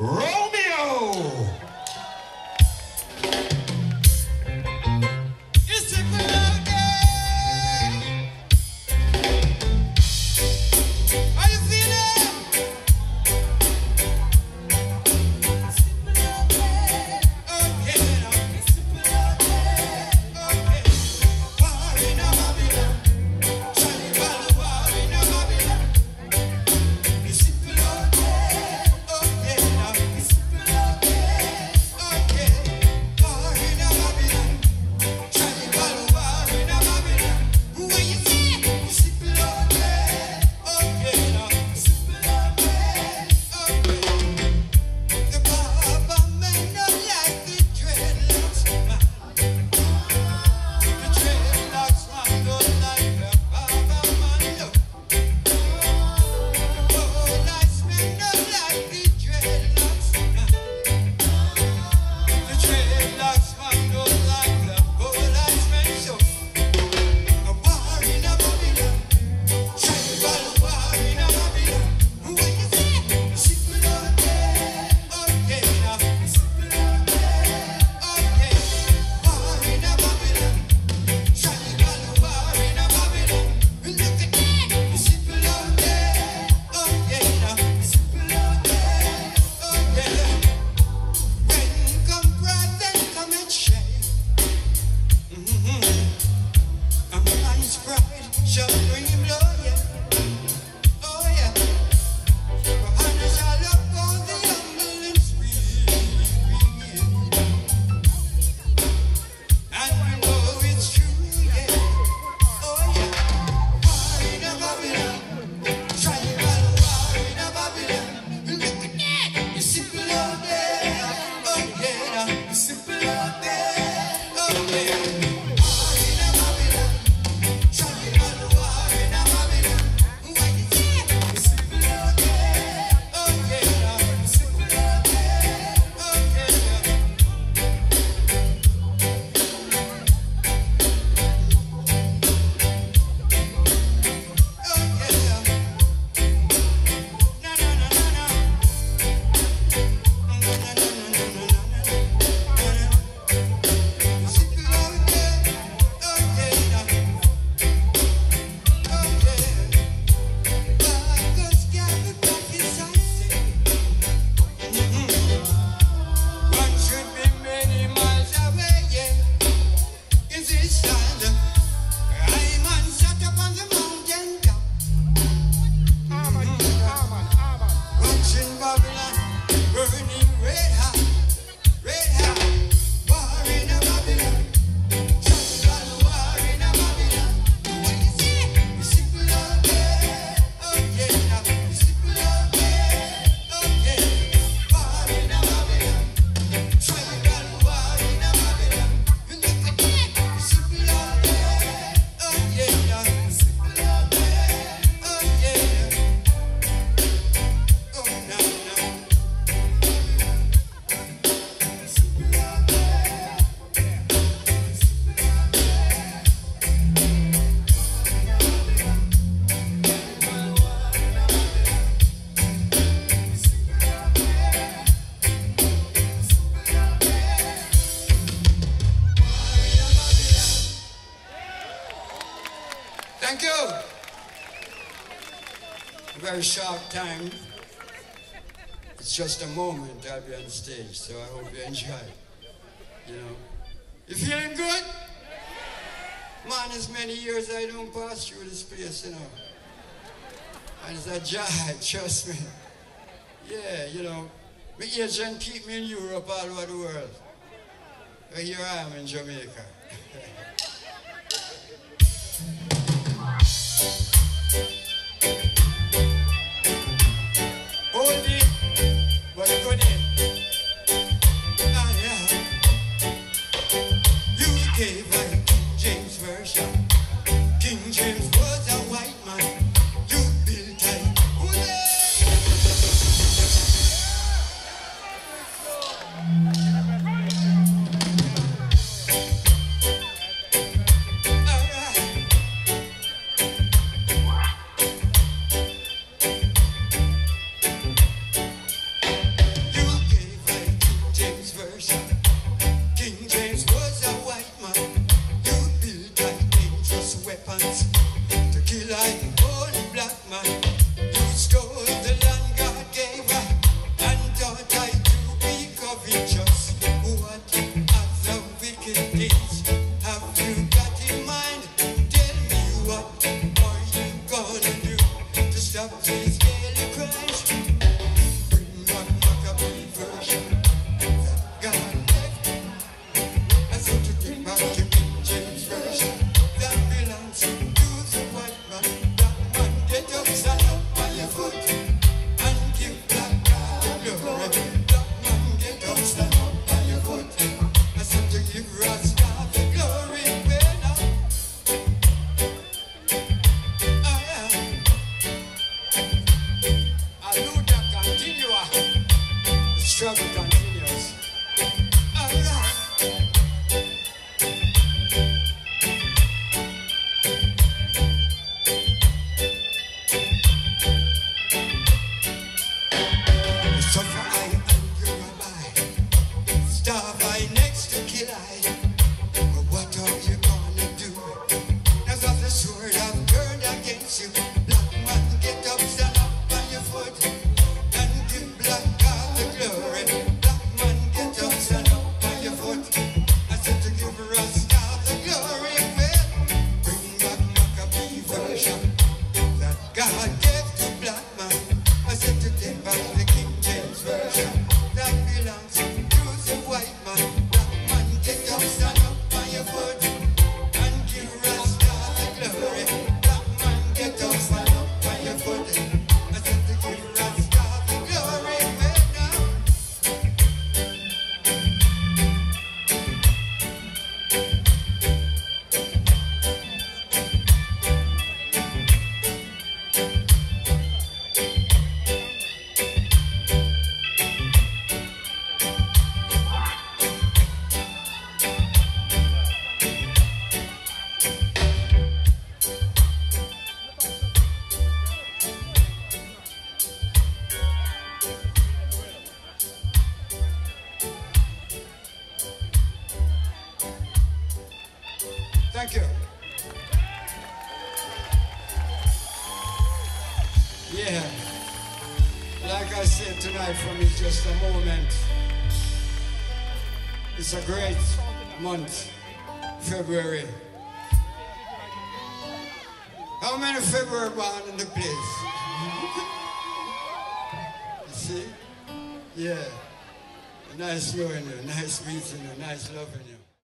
Romeo. Thank you. A very short time. It's just a moment I'll be on stage, so I hope you enjoy it. You know. You feeling good? Man, it's many years I don't pass through this place, you know. And it's a joy, trust me. Yeah, you know. My agent keep me in Europe all over the world. But here I am in Jamaica. Oldie, but a goodie. Ah, yeah. You gave a James version. King James was a white man. You built a struggle continues. All right. Suffer I and you by. Starve I next to kill I. But what are you gonna do? Now that the sword I've turned against you, black man, get up, stand up on your foot, and give black God the glory. Black man, get up, stand up on your foot. I said to give Rasta the glory. Well, bring back Maccabee version that God gave to black man. I said to take back the King James version that belongs to the white man. Black man, get up, stand up on your foot, and give Rasta the glory. Black man, get up, stand up on your foot. I said to give Rasta the glory. Well, now. Thank you. Yeah. Like I said, tonight for me, just a moment. It's a great month, February. How many February born in the place? You see? Yeah. Nice knowing you, nice meeting you, nice loving you.